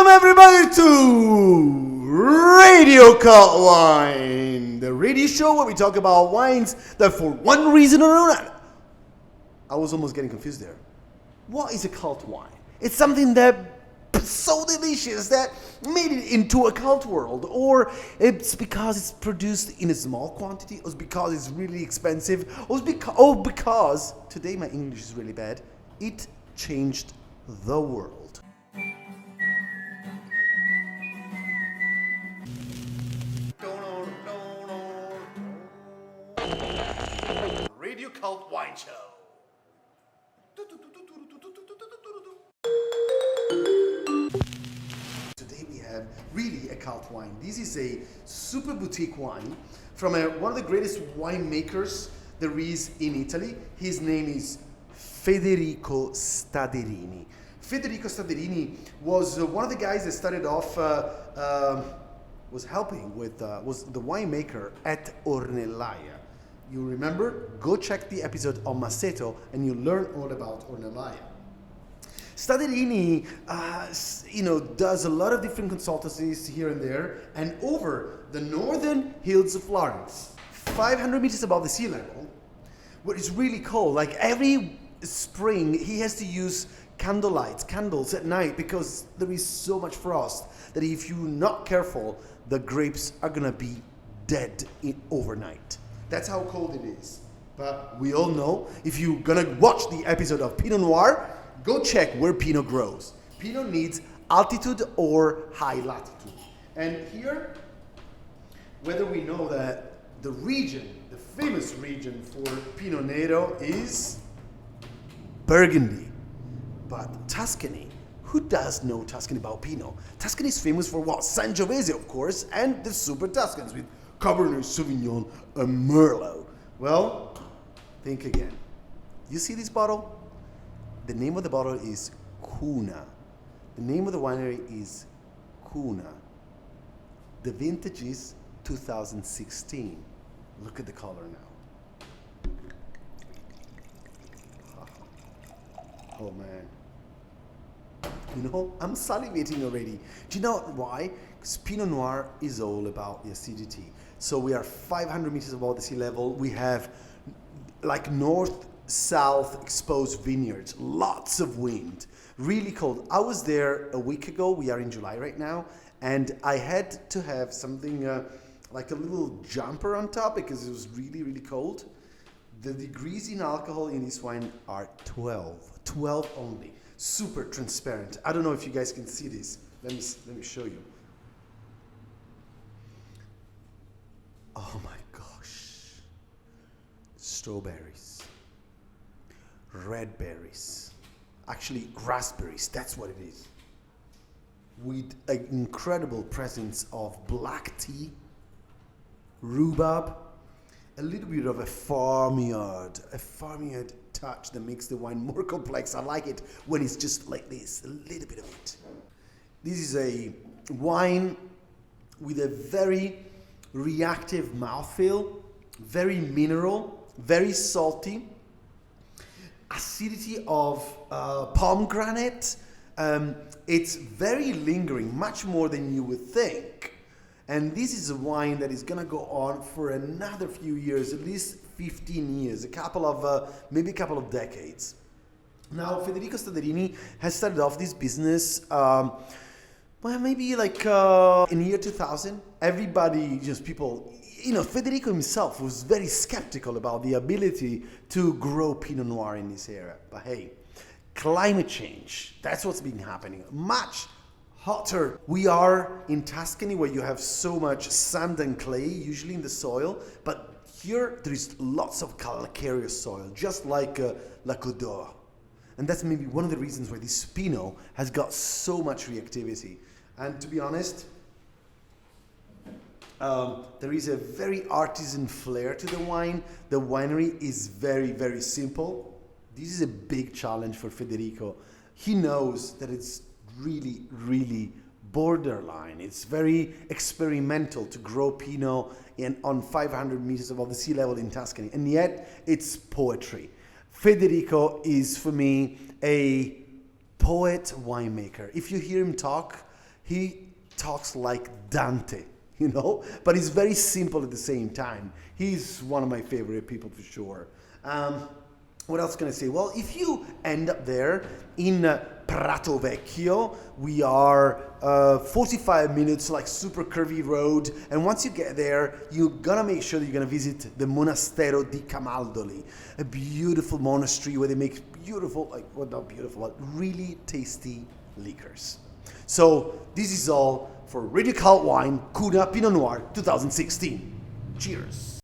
Welcome everybody to Radio Cult Wine, the radio show where we talk about wines that for one reason or another. I was almost getting confused there. What is a cult wine? It's something that so delicious that made it into a cult world, or it's because it's produced in a small quantity, or it's because it's really expensive, or because today my English is really bad, it changed the world. Radio Cult Wine Show. Today we have really a cult wine. This is a super boutique wine from one of the greatest winemakers there is in Italy. His name is Federico Staderini. Federico Staderini was one of the guys that started off, was helping with, was the winemaker at Ornellaia. You remember? Go check the episode on Masseto and you learn all about Ornellaia. Staderini, does a lot of different consultancies here and there, and over the northern hills of Florence, 500 meters above the sea level, where it's really cold. Like every spring, he has to use candles at night because there is so much frost that if you're not careful, the grapes are gonna be dead overnight. That's how cold it is. But we all know, if you're gonna watch the episode of Pinot Noir, go check where Pinot grows. Pinot needs altitude or high latitude. And here, whether we know that the region, the famous region for Pinot Nero is Burgundy. But Tuscany, who does know Tuscany about Pinot? Tuscany is famous for what? Sangiovese, of course, and the Super Tuscans with Cabernet Sauvignon and Merlot. Well, think again. You see this bottle? The name of the bottle is Cuna. The name of the winery is Cuna. The vintage is 2016. Look at the color now. Oh man. I'm salivating already. Do you know why? Because Pinot Noir is all about the acidity. So we are 500 meters above the sea level. We have like north-south exposed vineyards, lots of wind, really cold. I was there a week ago. We are in July right now. And I had to have something like a little jumper on top because it was really, really cold. The degrees in alcohol in this wine are 12 only. Super transparent. I don't know if you guys can see this. Let me show you. Oh my gosh. Strawberries. Red berries. Actually, raspberries. That's what it is. With an incredible presence of black tea, rhubarb, a little bit of a farmyard touch that makes the wine more complex. I like it when it's just like this, a little bit of it. This is a wine with a very reactive mouthfeel, very mineral, very salty, acidity of pomegranate. It's very lingering, much more than you would think. And this is a wine that is gonna go on for another few years, at least 15 years, maybe a couple of decades. Now, Federico Staderini has started off this business, maybe like in the year 2000. Everybody, Federico himself was very skeptical about the ability to grow Pinot Noir in this area. But hey, climate change, that's what's been happening. Much hotter. We are in Tuscany where you have so much sand and clay, usually in the soil, but here there is lots of calcareous soil, just like La Côte d'Or. And that's maybe one of the reasons why this Pinot has got so much reactivity. And to be honest, there is a very artisan flair to the wine. The winery is very, very simple. This is a big challenge for Federico. He knows that it's really, really borderline. It's very experimental to grow Pinot on 500 meters above the sea level in Tuscany, and yet it's poetry. Federico is, for me, a poet winemaker. If you hear him talk, He talks like Dante, you know, but he's very simple at the same time. He's one of my favorite people for sure. What else can I say? Well, if you end up there in Prato Vecchio, we are 45 minutes, like super curvy road. And once you get there, you're gonna make sure that you're gonna visit the Monastero di Camaldoli, a beautiful monastery where they make beautiful, like, well, not beautiful, but really tasty liquors. So this is all for Radio Cult Wine Cuna Pinot Noir 2016. Cheers.